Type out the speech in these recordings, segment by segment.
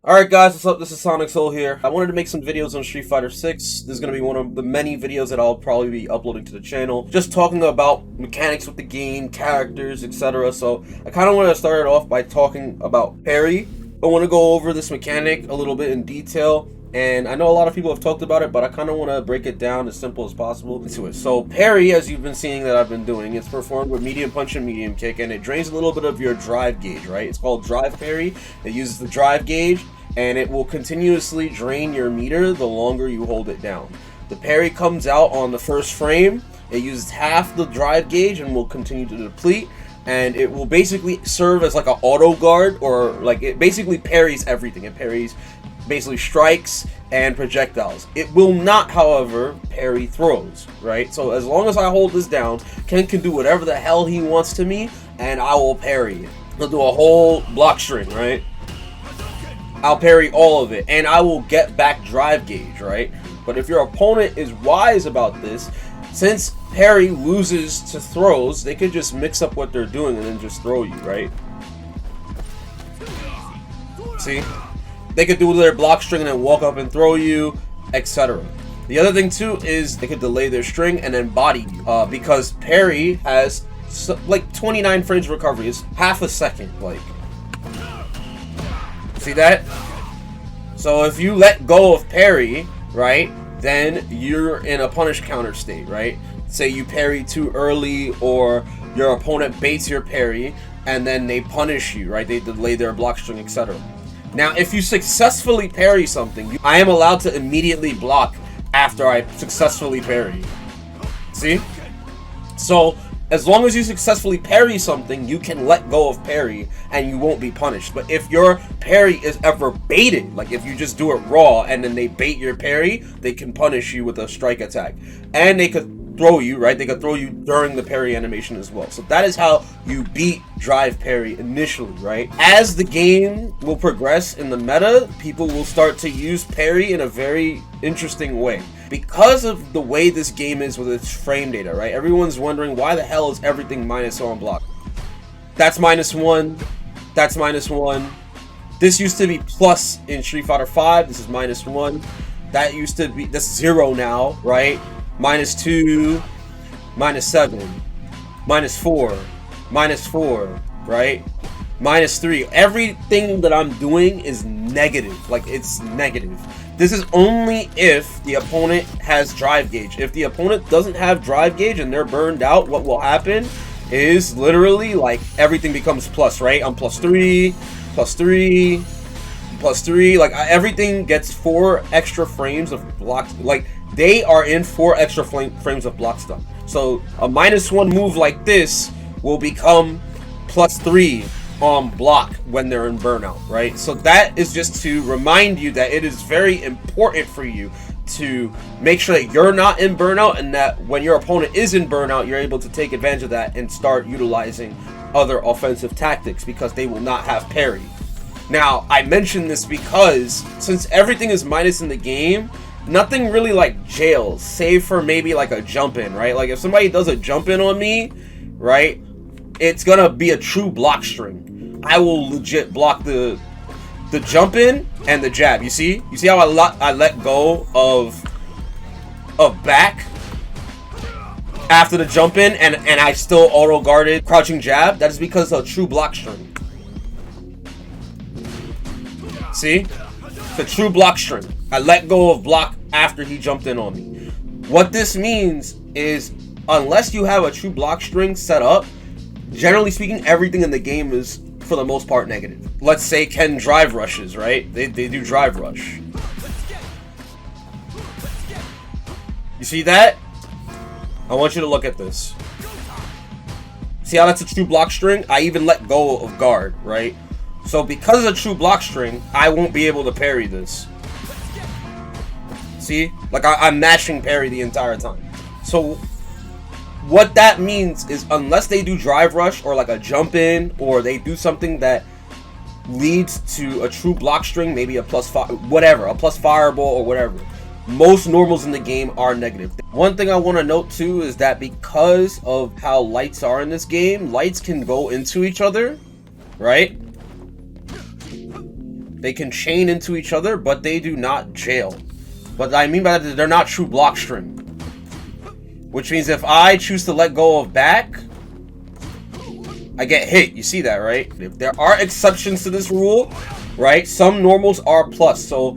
Alright guys, what's up? This is Sonic Soul here. I wanted to make some videos on Street Fighter 6. This is going to be one of the many videos that I'll probably be uploading to the channel. Just talking about mechanics with the game, characters, etc. So I kind of want to start it off by talking about parry. I want to go over this mechanic a little bit in detail. And I know a lot of people have talked about it, but I kind of want to break it down as simple as possible into it. So parry, as you've been seeing that I've been doing, it's performed with medium punch and medium kick, and it drains a little bit of your drive gauge, right? It's called Drive Parry. It uses the drive gauge, and it will continuously drain your meter the longer you hold it down. The parry comes out on the first frame. It uses half the drive gauge and will continue to deplete. And it will basically serve as like an auto guard, or like it basically parries everything. It parries basically strikes and projectiles. It will not, however, parry throws, right? So as long as I hold this down, Ken can do whatever the hell he wants to me, and I will parry it. He'll do a whole block string, right? I'll parry all of it, and I will get back drive gauge, right? But if your opponent is wise about this, since parry loses to throws, they could just mix up what they're doing and then just throw you, right? See? They could do their block string and then walk up and throw you, etc. The other thing too is they could delay their string and then body you, because parry has like 29 frames recovery. It's half a second, like. See that? So if you let go of parry, right, then you're in a punish counter state, right? Say you parry too early, or your opponent baits your parry and then they punish you, right? They delay their block string, etc. Now, if you successfully parry something, I am allowed to immediately block after I successfully parry. See? So, as long as you successfully parry something, you can let go of parry and you won't be punished. But if your parry is ever baited, like if you just do it raw and then they bait your parry, they can punish you with a strike attack. And they could throw you, right? They could throw you during the parry animation as well. So that is how you beat drive parry initially, right? As the game will progress in the meta, people will start to use parry in a very interesting way. Because of the way this game is with its frame data, right? Everyone's wondering, why the hell is everything minus on block? That's -1. That's -1. This used to be plus in Street Fighter 5. This is -1. That used to be, that's 0 now, right? -2, -7, -4, -4, right? -3. Everything that I'm doing is negative. Like, it's negative. This is only if the opponent has drive gauge. If the opponent doesn't have drive gauge and they're burned out, what will happen is literally like everything becomes plus, right? I'm +3, +3, +3. Like everything gets 4 extra frames of block. Like they are in 4 extra frames of block stun. So a -1 move like this will become +3 on block when they're in burnout, right? So that is just to remind you that it is very important for you to make sure that you're not in burnout, and that when your opponent is in burnout, you're able to take advantage of that and start utilizing other offensive tactics, because they will not have parry. Now, I mention this because since everything is minus in the game, nothing really like jails, save for maybe like a jump in, right? Like if somebody does a jump in on me, right, it's gonna be a true block string. I will legit block the jump in and the jab. You see how I let go of back after the jump in, and I still auto guarded crouching jab? That is because of a true block string. See? It's a true block string. I let go of block after he jumped in on me. What this means is, unless you have a true block string set up, generally speaking, everything in the game is, for the most part, negative. Let's say Ken drive rushes, right? They do drive rush. You see that? I want you to look at this. See how that's a true block string? I even let go of guard, right? So because of a true block string, I won't be able to parry this. See? Like I'm mashing parry the entire time. So what that means is, unless they do drive rush or like a jump in, or they do something that leads to a true block string, maybe a whatever, a plus fireball or whatever, most normals in the game are negative. One thing I want to note too is that because of how lights are in this game, lights can go into each other, right? They can chain into each other, but they do not jail. What I mean by that is they're not true block string. Which means if I choose to let go of back, I get hit. You see that, right? If there are exceptions to this rule, right? Some normals are plus. So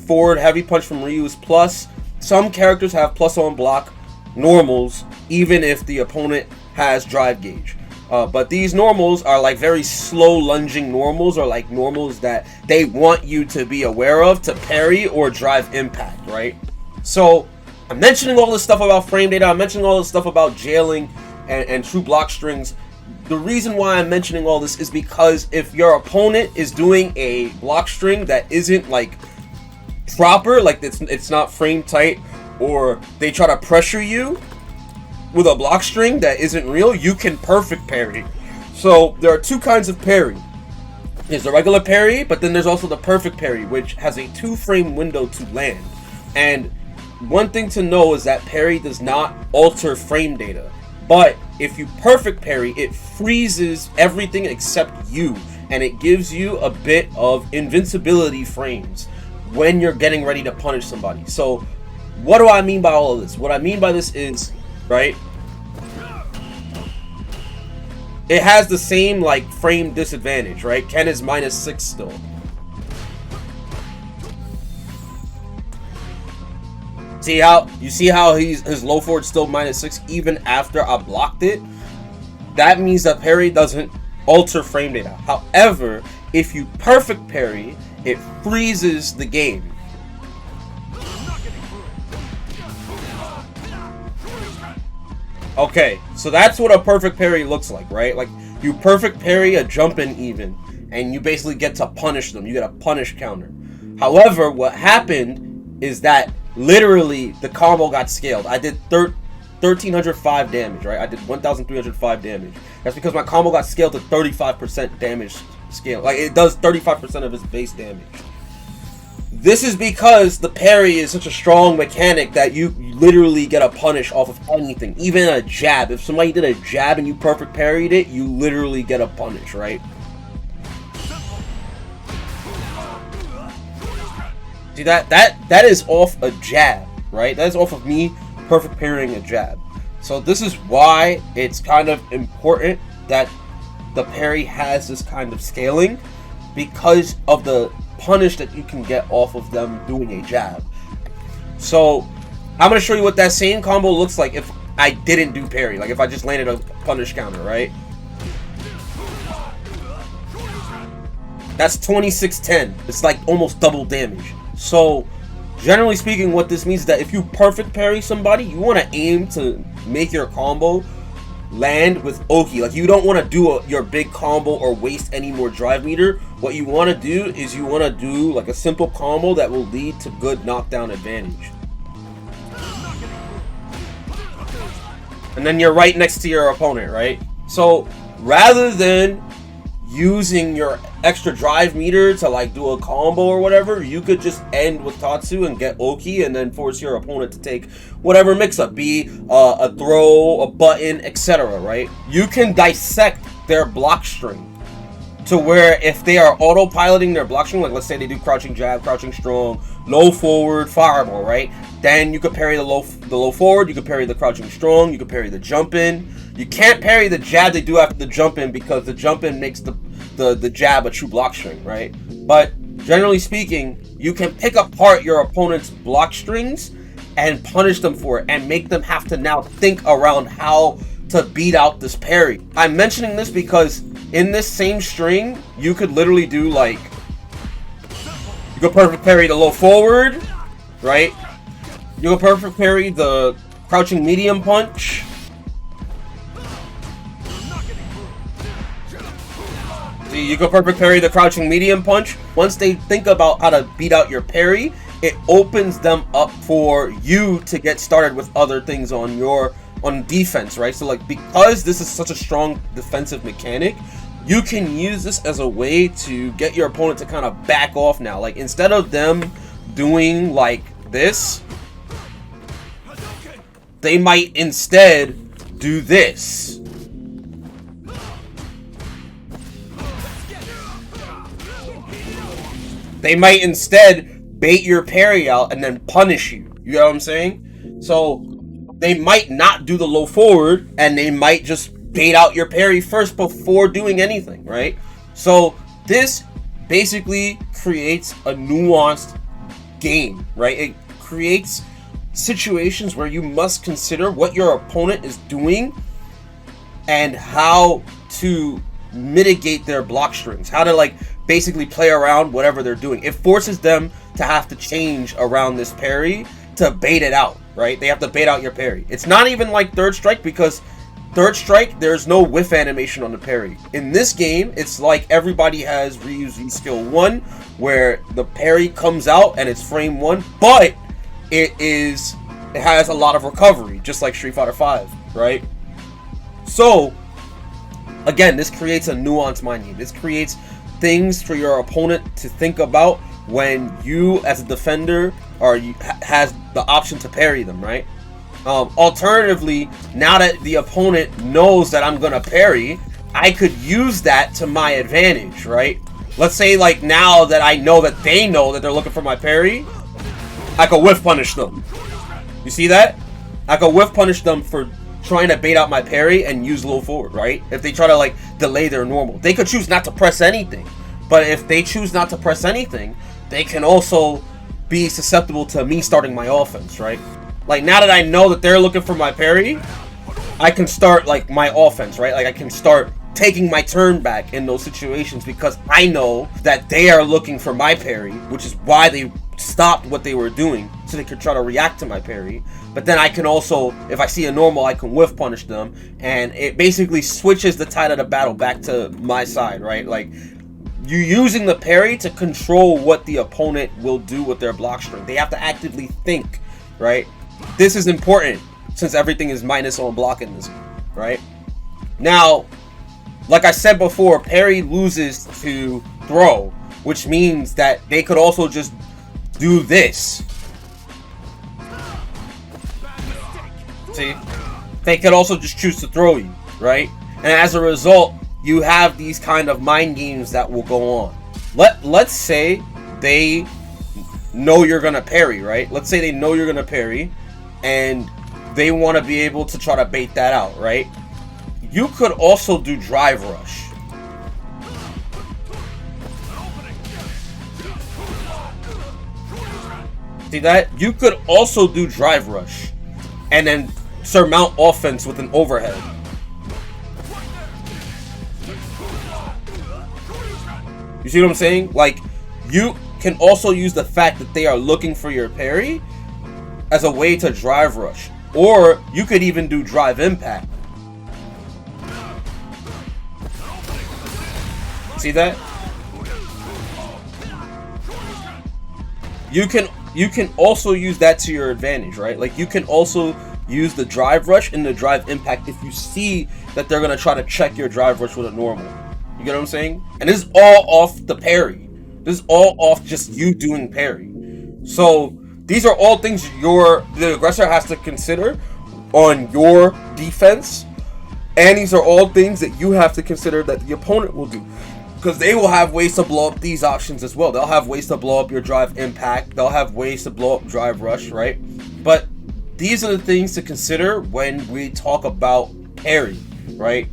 forward heavy punch from Ryu is plus. Some characters have plus on block normals, even if the opponent has drive gauge. But these normals are like very slow lunging normals, or like normals that they want you to be aware of to parry or drive impact, right? So I'm mentioning all this stuff about frame data. I'm mentioning all this stuff about jailing and true block strings. The reason why I'm mentioning all this is because if your opponent is doing a block string that isn't like proper, like it's not frame tight, or they try to pressure you with a block string that isn't real, you can perfect parry. So there are two kinds of parry. There's the regular parry, but then there's also the perfect parry, which has a 2-frame window to land. And one thing to know is that parry does not alter frame data. But if you perfect parry, it freezes everything except you, and it gives you a bit of invincibility frames when you're getting ready to punish somebody. So what do I mean by all of this? What I mean by this is, right, it has the same like frame disadvantage, right? Ken is -6 still. See how his low forward still -6 even after I blocked it? That means that parry doesn't alter frame data. However, if you perfect parry, it freezes the game. Okay, so that's what a perfect parry looks like, right? Like, you perfect parry a jump in even, and you basically get to punish them. You get a punish counter. However, what happened is that literally the combo got scaled. I did 1,305 damage, right? I did 1,305 damage. That's because my combo got scaled to 35% damage scale. Like, it does 35% of its base damage. This is because the parry is such a strong mechanic that you literally get a punish off of anything, even a jab. If somebody did a jab and you perfect parried it, you literally get a punish, right? See, that is off a jab, right? That is off of me perfect parrying a jab. So this is why it's kind of important that the parry has this kind of scaling, because of the punish that you can get off of them doing a jab. So I'm going to show you what that same combo looks like if I didn't do parry, like if I just landed a punish counter, right? That's 2610. It's like almost double damage. So generally speaking, what this means is that if you perfect parry somebody, you want to aim to make your combo land with Oki. Like, you don't want to do your big combo or waste any more drive meter. What you want to do is you want to do like a simple combo that will lead to good knockdown advantage. And then you're right next to your opponent, right? So rather than using your extra drive meter to like do a combo or whatever, you could just end with Tatsu and get Oki and then force your opponent to take whatever mix-up, be a throw, a button, etc., right? You can dissect their block string to where if they are auto-piloting their block string, like let's say they do crouching jab, crouching strong, low forward, fireball, right? Then you could parry the low forward, you could parry the crouching strong, you could parry the jump in. You can't parry the jab they do after the jump in because the jump in makes the jab a true block string, right? But generally speaking, you can pick apart your opponent's block strings and punish them for it and make them have to now think around how to beat out this parry. I'm mentioning this because in this same string, you could literally do like, you could perfect parry the low forward, right? You could perfect parry the crouching medium punch. You can perfect parry the crouching medium punch. Once they think about how to beat out your parry, it opens them up for you to get started with other things on defense, right? So like, because this is such a strong defensive mechanic, you can use this as a way to get your opponent to kind of back off now. Like, instead of them doing like this, they might instead do this. They might instead bait your parry out and then punish you. You know what I'm saying? So they might not do the low forward, and they might just bait out your parry first before doing anything, right? So this basically creates a nuanced game, right? It creates situations where you must consider what your opponent is doing and how to mitigate their block strings, how to like basically play around whatever they're doing. It forces them to have to change around this parry to bait it out, right? They have to bait out your parry. It's not even like third strike, because third strike, there's no whiff animation on the parry. In this game, it's like everybody has Ryu's V skill 1, where the parry comes out and it's frame 1, but it has a lot of recovery, just like Street Fighter 5, right? So again, this creates a nuanced mind game. This creates things for your opponent to think about when you, as a defender, has the option to parry them, right? Alternatively, now that the opponent knows that I'm gonna parry, I could use that to my advantage, right? Let's say, like, now that I know that they know that they're looking for my parry, I could whiff punish them. You see that? I could whiff punish them for trying to bait out my parry and use low forward, right? If they try to like delay their normal, they could choose not to press anything. But if they choose not to press anything, they can also be susceptible to me starting my offense, right? Like, now that I know that they're looking for my parry, I can start like my offense, right? Like, I can start taking my turn back in those situations because I know that they are looking for my parry, which is why they stopped what they were doing so they could try to react to my parry. But then I can also, if I see a normal, I can whiff punish them, and it basically switches the tide of the battle back to my side, right? Like, you using the parry to control what the opponent will do with their block string. They have to actively think, right? This is important since everything is minus on block in this game, right? Now, like I said before, parry loses to throw, which means that they could also just do this. See? They could also just choose to throw you, right? And as a result, you have these kind of mind games that will go on. Let's say they know you're gonna parry, right? Let's say they know you're gonna parry, and they want to be able to try to bait that out, right? You could also do drive rush. See that? You could also do drive rush and then surmount offense with an overhead. You see what I'm saying? Like, you can also use the fact that they are looking for your parry as a way to drive rush. Or you could even do drive impact. See that? You can also use that to your advantage, right? Like, you can also use the drive rush and the drive impact if you see that they're gonna try to check your drive rush with a normal. You get what I'm saying? And this is all off the parry. This is all off just you doing parry. So these are all things the aggressor has to consider on your defense, and these are all things that you have to consider that the opponent will do, because they will have ways to blow up these options as well. They'll have ways to blow up your drive impact. They'll have ways to blow up drive rush, right? But these are the things to consider when we talk about parry, right?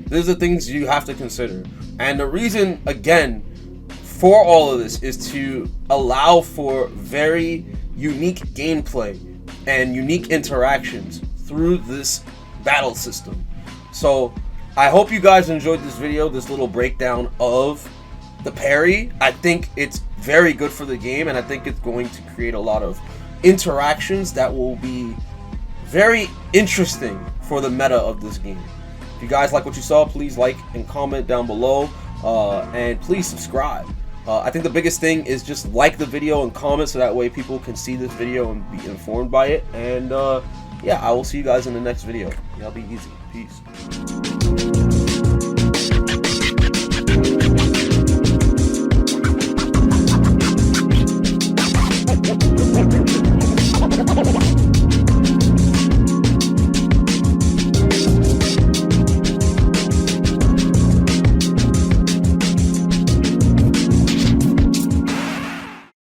These are the things you have to consider. And the reason, again, for all of this is to allow for very unique gameplay and unique interactions through this battle system. So I hope you guys enjoyed this video, this little breakdown of the parry. I think it's very good for the game, and I think it's going to create a lot of interactions that will be very interesting for the meta of this game. If you guys like what you saw, please like and comment down below, and please subscribe. I think the biggest thing is just like the video and comment, so that way people can see this video and be informed by it. And yeah, I will see you guys in the next video. Y'all be easy. Peace.